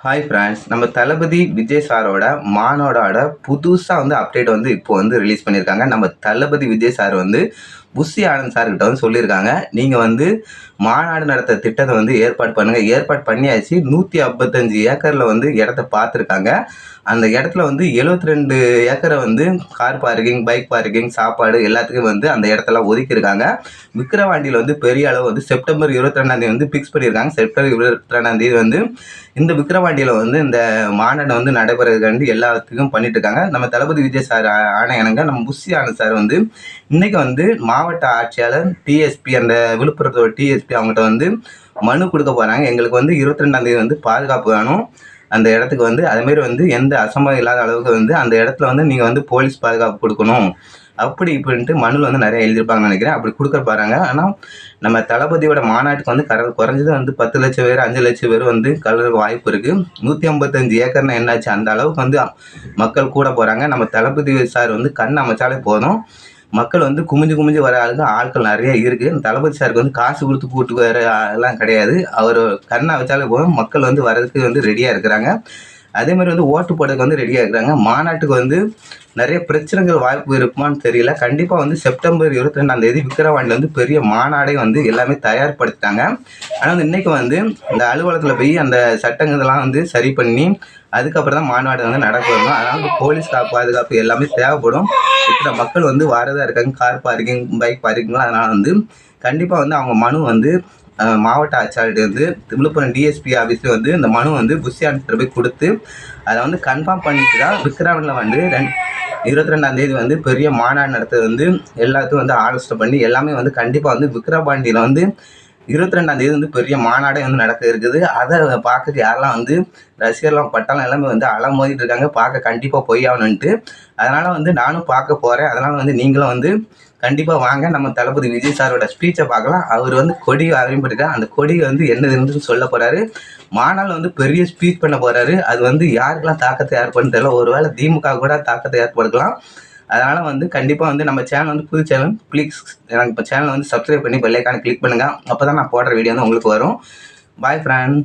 Hi friends, நம்ம தளபதி விஜய் சாரோட மாநாடோட புதுசாக அப்டேட் இப்போ ரிலீஸ் பண்ணியிருக்காங்க. நம்ம தளபதி விஜய் சார் புஷி ஆனந்த் சார்கிட்ட சொல்லியிருக்காங்க, நீங்கள் மாநாடு நடத்த திட்டத்தை ஏற்பாடு பண்ணுங்கள். ஏற்பாடு பண்ணியாச்சு. 155 ஏக்கரில் இடத்த பார்த்துருக்காங்க. அந்த இடத்துல 72 ஏக்கரை கார் பார்க்கிங், பைக் பார்க்கிங், சாப்பாடு எல்லாத்துக்கும் அந்த இடத்தெல்லாம் ஒதுக்கியிருக்காங்க. விக்கிரவாண்டியில் பெரிய அளவு செப்டம்பர் 22ஆம் ஃபிக்ஸ் பண்ணியிருக்காங்க. செப்டம்பர் 22ஆம் இந்த விக்கிரவாண்டியில் இந்த மாநாடு நடைபெறதுக்காண்டி எல்லாத்துக்கும் பண்ணிட்டு இருக்காங்க. நம்ம தளபதி விஜய் சார் ஆணையனங்க நம்ம புஷி ஆனந்த் சார் இன்னைக்கு மாவட்ட ஆட்சியாளர் டிஎஸ்பி, அந்த விழுப்புரத்தோட டிஎஸ்பி அவங்ககிட்ட மனு கொடுக்க போகிறாங்க. எங்களுக்கு 22ஆம் பாதுகாப்பு வேணும் அந்த இடத்துக்கு. அதுமாரி எந்த அசம்பாவிதம் இல்லாத அளவுக்கு அந்த இடத்துல நீங்கள் போலீஸ் பாதுகாப்பு கொடுக்கணும் அப்படி இப்படின்ட்டு மனுவில் நிறைய எழுதியிருப்பாங்கன்னு நினைக்கிறேன். அப்படி கொடுக்க போகிறாங்க. ஆனால் நம்ம தளபதியோட மாநாட்டுக்கு குறைஞ்சது 10 லட்சம் பேர் 5 லட்சம் பேர் கலருக்கு வாய்ப்பு இருக்குது. 155 ஏக்கர்னா என்னாச்சு, அந்த அளவுக்கு மக்கள் கூட போகிறாங்க. நம்ம தளபதி சார் கண் அமைச்சாலே போதும், மக்கள் குமிஞ்சு வர ஆட்கள் நிறைய இருக்குது. தளபதி சாருக்கு காசு கொடுத்து கூட்டு வர எல்லாம் கிடையாது. அவர் கண்ணை வச்சாலே போதும், மக்கள் வரதுக்கு ரெடியாக இருக்கிறாங்க. அதே மாதிரி ஓட்டு போடுறதுக்கு ரெடியாக இருக்கிறாங்க. மாநாட்டுக்கு நிறைய பிரச்சனைகள் வாய்ப்பு இருக்குமான்னு தெரியல. கண்டிப்பாக செப்டம்பர் 22ஆம் விக்கிரவாண்டியில் பெரிய மாநாடே எல்லாமே தயார்படுத்திட்டாங்க. ஆனால் இன்னைக்கு இந்த அலுவலகத்தில் போய் அந்த சட்டங்கள்லாம் சரி பண்ணி அதுக்கப்புறம் தான் மாநாடு நடக்கும். அதனால் போலீஸ் பாதுகாப்பு எல்லாமே தேவைப்படும். இருக்கிற மக்கள் வரதாக இருக்காங்க, கார் பார்க்கிங், பைக் பார்க்கிங்லாம். அதனால் கண்டிப்பாக அவங்க மனு மாவட்ட ஆட்சியாளர்கிட்ட விழுப்புரம் டிஎஸ்பி ஆஃபீஸில் இந்த மனு புஷி ஆனந்த் போய் கொடுத்து அதை கன்ஃபார்ம் பண்ணிட்டு தான் விக்கிரவாண்டியில் 22ஆம் பெரிய மாநாடு நடத்துறது எல்லாத்துக்கும் ஆலோசனை பண்ணி எல்லாமே கண்டிப்பாக விக்கிரவாண்டியில் 22ஆம் பெரிய மாநாடே நடக்க இருக்குது. அதை பார்க்கறது யாரெல்லாம் ரசிகர்லாம் பட்டாளம் எல்லாமே அலமோதிட்டு இருக்காங்க. பார்க்க கண்டிப்பாக போய் ஆகணுன்ட்டு. அதனால் நானும் பார்க்க போகிறேன். அதனால் நீங்களும் கண்டிப்பாக வாங்க, நம்ம தளபதி விஜய் சாரோட ஸ்பீச்சை பார்க்கலாம். அவர் கொடி அறிமுகப்படுத்திருக்காரு. அந்த கொடி என்னதுன்னு சொல்ல போகிறாரு. மாநாள் பெரிய ஸ்பீச் பண்ண போகிறாரு. அது யாருக்கெல்லாம் தாக்கத்தை ஏற்படுன்னு தெரியல. ஒருவேளை திமுக கூட தாக்கத்தை ஏற்படுத்தலாம். அதனால் கண்டிப்பாக நம்ம சேனல் புது சேனல் எனக்கு இப்போ சேனலை சப்ஸ்கிரைப் பண்ணி பெல் ஐகானை கிளிக் பண்ணுங்கள். அப்போ தான் நான் போடுற வீடியோ உங்களுக்கு வரும். பாய் ஃப்ரெண்ட்.